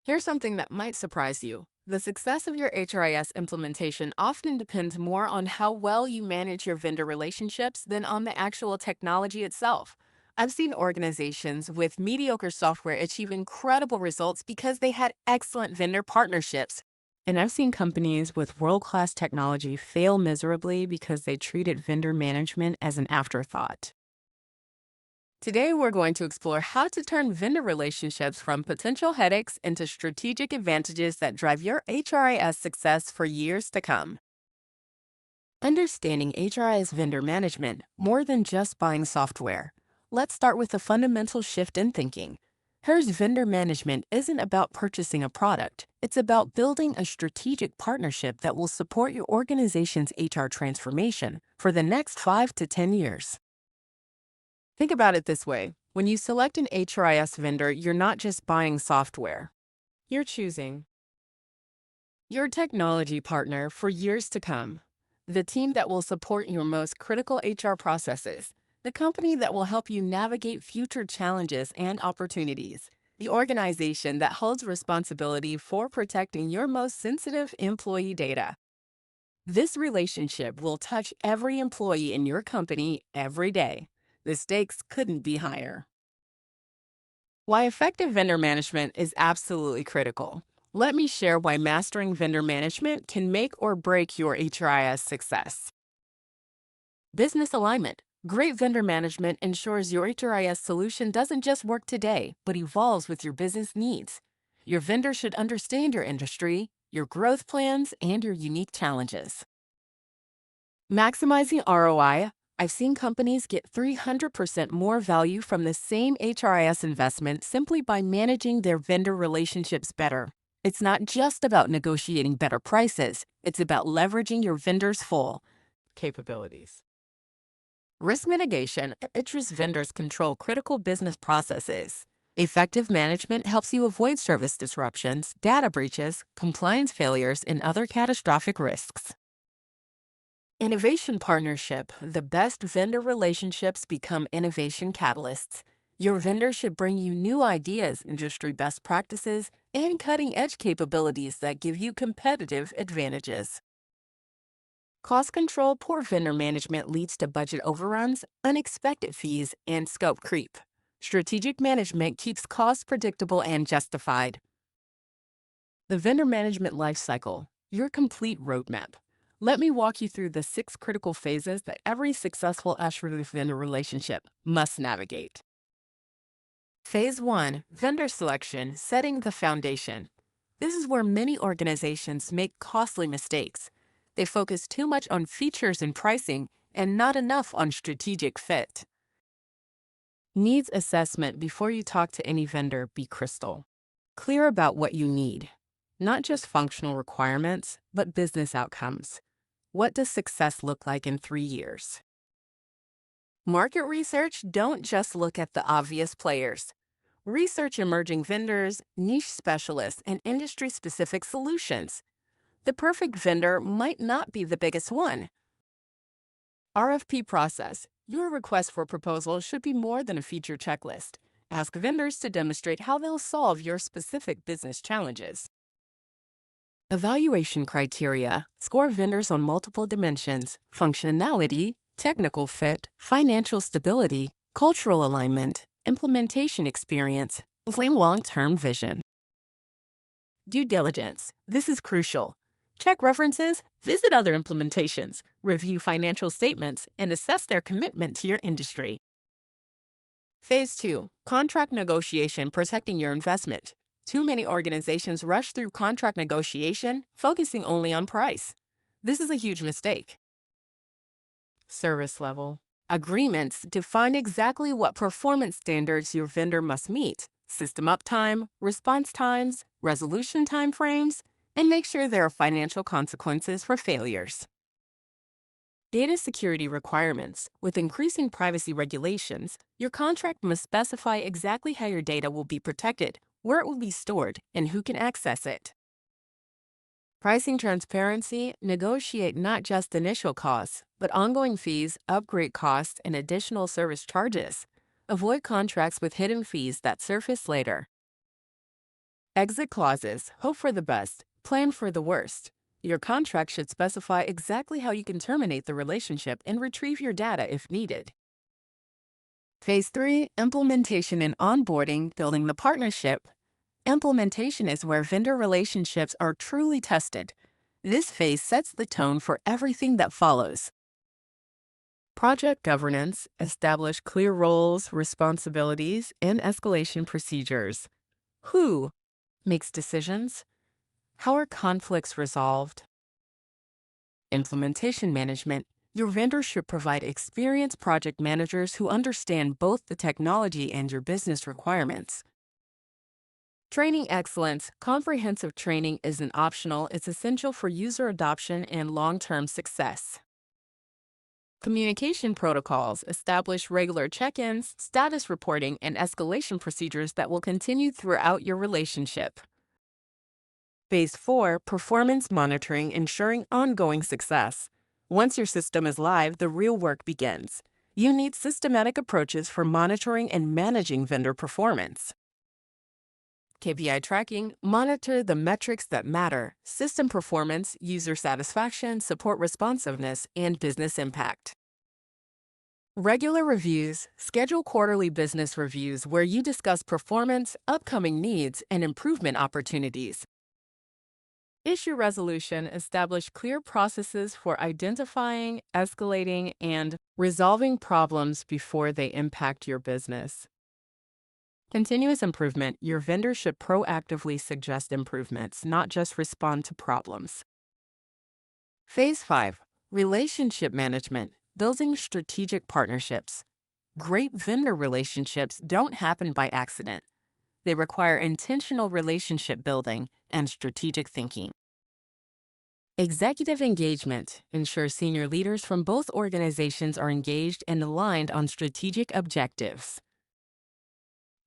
Here's something that might surprise you. The success of your HRIS implementation often depends more on how well you manage your vendor relationships than on the actual technology itself. I've seen organizations with mediocre software achieve incredible results because they had excellent vendor partnerships. And I've seen companies with world-class technology fail miserably because they treated vendor management as an afterthought. Today, we're going to explore how to turn vendor relationships from potential headaches into strategic advantages that drive your HRIS success for years to come. Understanding HRIS vendor management more than just buying software. Let's start with a fundamental shift in thinking. HRIS vendor management isn't about purchasing a product. It's about building a strategic partnership that will support your organization's HR transformation for the next 5 to 10 years. Think about it this way. When you select an HRIS vendor, you're not just buying software. You're choosing your technology partner for years to come, the team that will support your most critical HR processes, the company that will help you navigate future challenges and opportunities, the organization that holds responsibility for protecting your most sensitive employee data. This relationship will touch every employee in your company every day. The stakes couldn't be higher. Why effective vendor management is absolutely critical. Let me share why mastering vendor management can make or break your HRIS success. Business alignment. Great vendor management ensures your HRIS solution doesn't just work today, but evolves with your business needs. Your vendor should understand your industry, your growth plans, and your unique challenges. Maximizing ROI. I've seen companies get 300% more value from the same HRIS investment simply by managing their vendor relationships better. It's not just about negotiating better prices, it's about leveraging your vendor's full capabilities. Risk mitigation. HRIS vendors control critical business processes. Effective management helps you avoid service disruptions, data breaches, compliance failures, and other catastrophic risks. Innovation partnership. The best vendor relationships become innovation catalysts. Your vendor should bring you new ideas, industry best practices, and cutting-edge capabilities that give you competitive advantages. Cost control. Poor vendor management leads to budget overruns, unexpected fees, and scope creep. Strategic management keeps costs predictable and justified. The vendor management lifecycle, your complete roadmap. Let me walk you through the 6 critical phases that every successful HRIS vendor relationship must navigate. Phase 1, vendor selection, setting the foundation. This is where many organizations make costly mistakes. They focus too much on features and pricing and not enough on strategic fit. Needs assessment. Before you talk to any vendor, be crystal clear about what you need. Not just functional requirements, but business outcomes. What does success look like in 3 years? Market research. Don't just look at the obvious players. Research emerging vendors, niche specialists, and industry-specific solutions. The perfect vendor might not be the biggest one. RFP process. Your request for proposal should be more than a feature checklist. Ask vendors to demonstrate how they'll solve your specific business challenges. Evaluation criteria. Score vendors on multiple dimensions: functionality, technical fit, financial stability, cultural alignment, implementation experience, and long-term vision. Due diligence. This is crucial. Check references, visit other implementations, review financial statements, and assess their commitment to your industry. Phase 2, contract negotiation, protecting your investment. Too many organizations rush through contract negotiation, focusing only on price. This is a huge mistake. Service level. Agreements define exactly what performance standards your vendor must meet: system uptime, response times, resolution timeframes, and make sure there are financial consequences for failures. Data security requirements. With increasing privacy regulations, your contract must specify exactly how your data will be protected, where it will be stored, and who can access it. Pricing transparency. Negotiate not just initial costs, but ongoing fees, upgrade costs, and additional service charges. Avoid contracts with hidden fees that surface later. Exit clauses. Hope for the best. Plan for the worst. Your contract should specify exactly how you can terminate the relationship and retrieve your data if needed. Phase 3, implementation and onboarding, building the partnership. Implementation is where vendor relationships are truly tested. This phase sets the tone for everything that follows. Project governance, establish clear roles, responsibilities, and escalation procedures. Who makes decisions? How are conflicts resolved? Implementation management. Your vendor should provide experienced project managers who understand both the technology and your business requirements. Training excellence. Comprehensive training isn't optional, it's essential for user adoption and long-term success. Communication protocols. Establish regular check-ins, status reporting, and escalation procedures that will continue throughout your relationship. Phase 4, performance monitoring, ensuring ongoing success. Once your system is live, the real work begins. You need systematic approaches for monitoring and managing vendor performance. KPI tracking, monitor the metrics that matter: system performance, user satisfaction, support responsiveness, and business impact. Regular reviews, schedule quarterly business reviews where you discuss performance, upcoming needs, and improvement opportunities. Issue resolution, establish clear processes for identifying, escalating, and resolving problems before they impact your business. Continuous improvement, your vendor should proactively suggest improvements, not just respond to problems. Phase 5, relationship management, building strategic partnerships. Great vendor relationships don't happen by accident. They require intentional relationship building and strategic thinking. Executive engagement ensures senior leaders from both organizations are engaged and aligned on strategic objectives.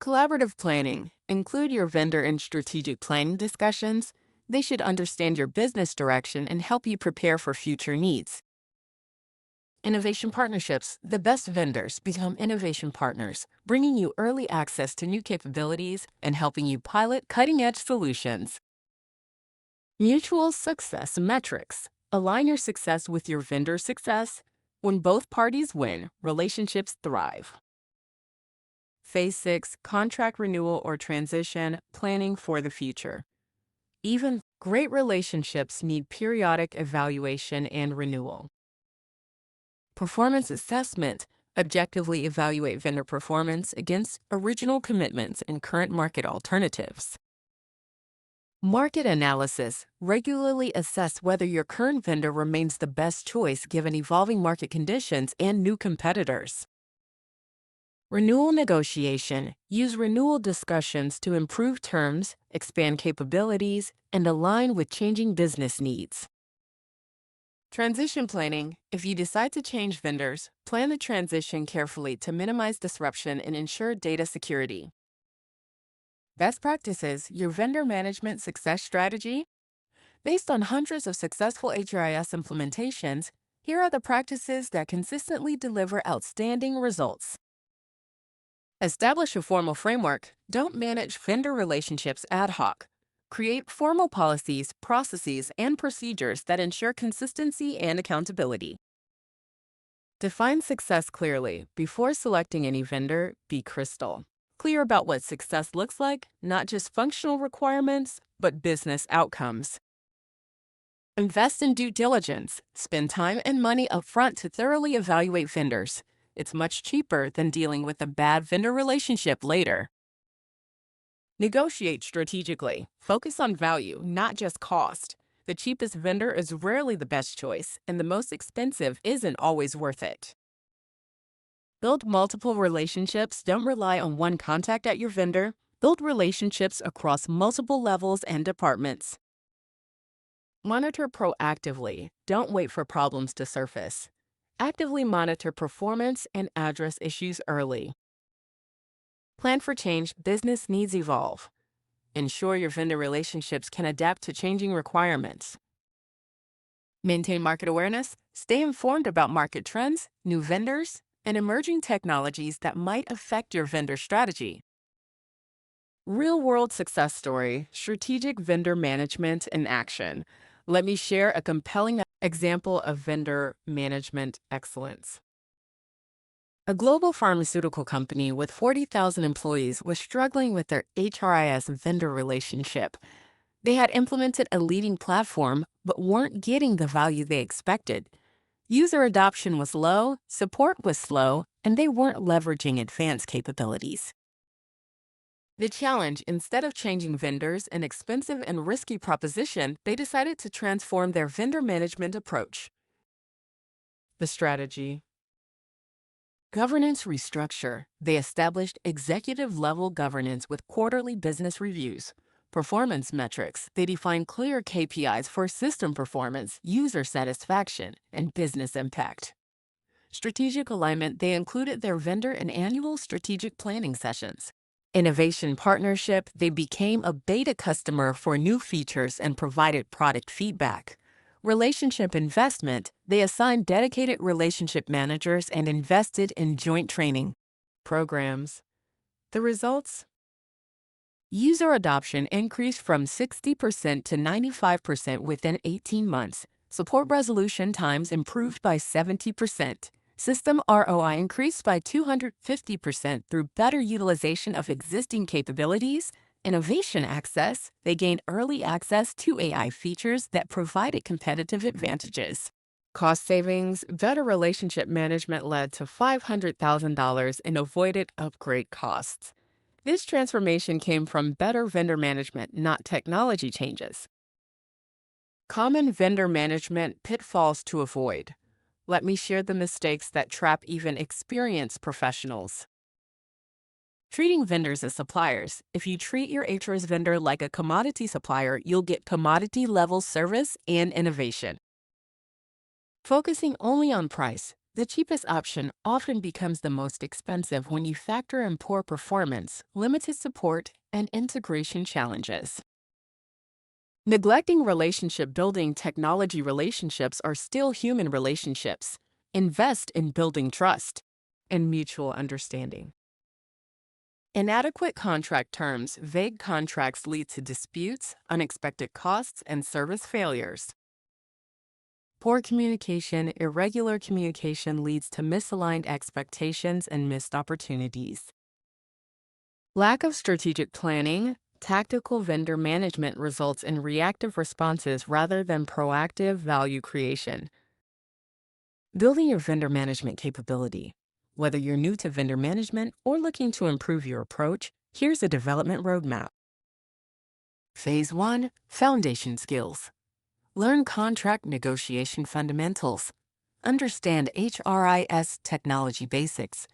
Collaborative planning. Include your vendor in strategic planning discussions. They should understand your business direction and help you prepare for future needs. Innovation partnerships. The best vendors become innovation partners, bringing you early access to new capabilities and helping you pilot cutting-edge solutions. Mutual success metrics. Align your success with your vendor's success. When both parties win, relationships thrive. Phase 6, contract renewal or transition, planning for the future. Even great relationships need periodic evaluation and renewal. Performance assessment. Objectively evaluate vendor performance against original commitments and current market alternatives. Market analysis. Regularly assess whether your current vendor remains the best choice given evolving market conditions and new competitors. Renewal negotiation. Use renewal discussions to improve terms, expand capabilities, and align with changing business needs. Transition planning. If you decide to change vendors, plan the transition carefully to minimize disruption and ensure data security. Best practices, your vendor management success strategy. Based on hundreds of successful HRIS implementations, here are the practices that consistently deliver outstanding results. Establish a formal framework. Don't manage vendor relationships ad hoc. Create formal policies, processes, and procedures that ensure consistency and accountability. Define success clearly. Before selecting any vendor, be crystal clear about what success looks like, not just functional requirements, but business outcomes. Invest in due diligence. Spend time and money upfront to thoroughly evaluate vendors. It's much cheaper than dealing with a bad vendor relationship later. Negotiate strategically. Focus on value, not just cost. The cheapest vendor is rarely the best choice, and the most expensive isn't always worth it. Build multiple relationships. Don't rely on one contact at your vendor. Build relationships across multiple levels and departments. Monitor proactively. Don't wait for problems to surface. Actively monitor performance and address issues early. Plan for change. Business needs evolve. Ensure your vendor relationships can adapt to changing requirements. Maintain market awareness. Stay informed about market trends, new vendors, and emerging technologies that might affect your vendor strategy. Real-world success story, strategic vendor management in action. Let me share a compelling example of vendor management excellence. A global pharmaceutical company with 40,000 employees was struggling with their HRIS vendor relationship. They had implemented a leading platform, but weren't getting the value they expected. User adoption was low, support was slow, and they weren't leveraging advanced capabilities. The challenge, instead of changing vendors, an expensive and risky proposition, they decided to transform their vendor management approach. The strategy. Governance restructure. They established executive-level governance with quarterly business reviews. Performance metrics. They defined clear KPIs for system performance, user satisfaction, and business impact. Strategic alignment. They included their vendor in annual strategic planning sessions. Innovation partnership. They became a beta customer for new features and provided product feedback. Relationship investment. They assigned dedicated relationship managers and invested in joint training programs. The results? User adoption increased from 60% to 95% within 18 months. Support resolution times improved by 70%. System ROI increased by 250% through better utilization of existing capabilities. Innovation access. They gained early access to AI features that provided competitive advantages. Cost savings. Better relationship management led to $500,000 in avoided upgrade costs. This transformation came from better vendor management, not technology changes. Common vendor management pitfalls to avoid. Let me share the mistakes that trap even experienced professionals. Treating vendors as suppliers. If you treat your HRIS vendor like a commodity supplier, you'll get commodity-level service and innovation. Focusing only on price. The cheapest option often becomes the most expensive when you factor in poor performance, limited support, and integration challenges. Neglecting relationship building. Technology relationships are still human relationships. Invest in building trust and mutual understanding. Inadequate contract terms. Vague contracts lead to disputes, unexpected costs, and service failures. Poor communication. Irregular communication leads to misaligned expectations and missed opportunities. Lack of strategic planning. Tactical vendor management results in reactive responses rather than proactive value creation. Building your vendor management capability. Whether you're new to vendor management or looking to improve your approach, here's a development roadmap. Phase 1. Foundation skills. Learn contract negotiation fundamentals. Understand HRIS technology basics.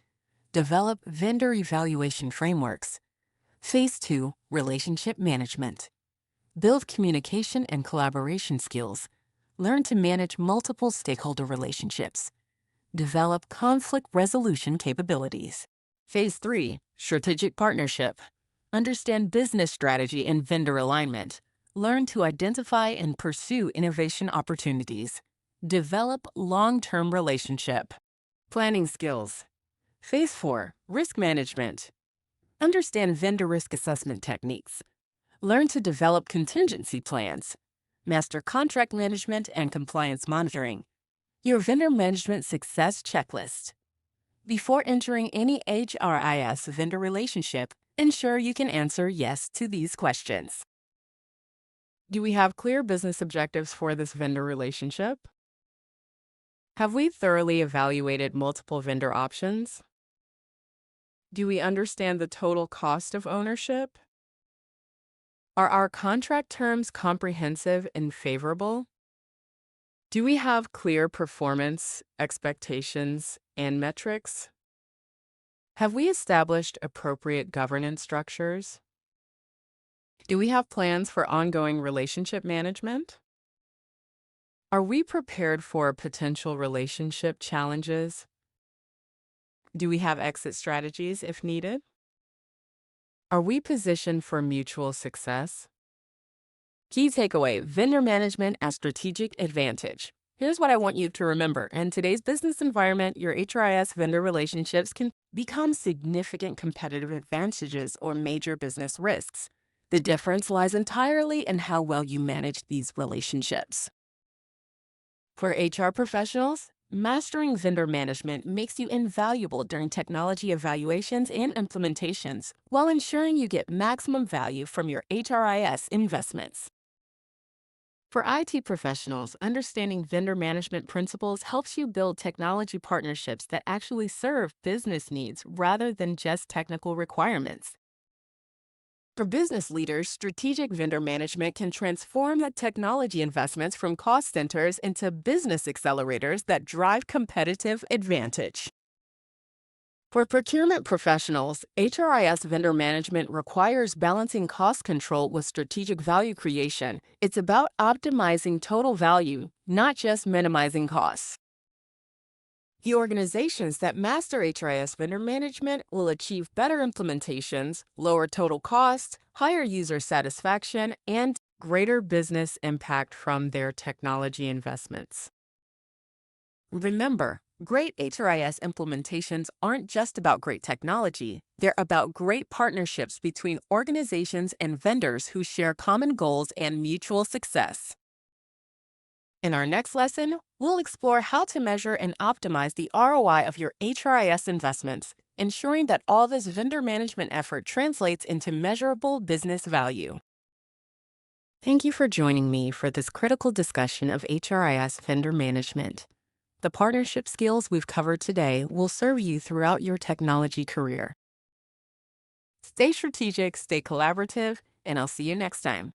Develop vendor evaluation frameworks. Phase 2. Relationship management. Build communication and collaboration skills. Learn to manage multiple stakeholder relationships. Develop conflict resolution capabilities. Phase 3. Strategic partnership. Understand business strategy and vendor alignment. Learn to identify and pursue innovation opportunities. Develop long-term relationship. Planning skills. Phase 4. Risk management. Understand vendor risk assessment techniques. Learn to develop contingency plans. Master contract management and compliance monitoring. Your vendor management success checklist. Before entering any HRIS vendor relationship, ensure you can answer yes to these questions. Do we have clear business objectives for this vendor relationship? Have we thoroughly evaluated multiple vendor options? Do we understand the total cost of ownership? Are our contract terms comprehensive and favorable? Do we have clear performance expectations and metrics? Have we established appropriate governance structures? Do we have plans for ongoing relationship management? Are we prepared for potential relationship challenges? Do we have exit strategies if needed? Are we positioned for mutual success? Key takeaway: vendor management as strategic advantage. Here's what I want you to remember. In today's business environment, your HRIS vendor relationships can become significant competitive advantages or major business risks. The difference lies entirely in how well you manage these relationships. For HR professionals, mastering vendor management makes you invaluable during technology evaluations and implementations, while ensuring you get maximum value from your HRIS investments. For IT professionals, understanding vendor management principles helps you build technology partnerships that actually serve business needs rather than just technical requirements. For business leaders, strategic vendor management can transform the technology investments from cost centers into business accelerators that drive competitive advantage. For procurement professionals, HRIS vendor management requires balancing cost control with strategic value creation. It's about optimizing total value, not just minimizing costs. The organizations that master HRIS vendor management will achieve better implementations, lower total costs, higher user satisfaction, and greater business impact from their technology investments. Remember, great HRIS implementations aren't just about great technology. They're about great partnerships between organizations and vendors who share common goals and mutual success. In our next lesson, we'll explore how to measure and optimize the ROI of your HRIS investments, ensuring that all this vendor management effort translates into measurable business value. Thank you for joining me for this critical discussion of HRIS vendor management. The partnership skills we've covered today will serve you throughout your technology career. Stay strategic, stay collaborative, and I'll see you next time.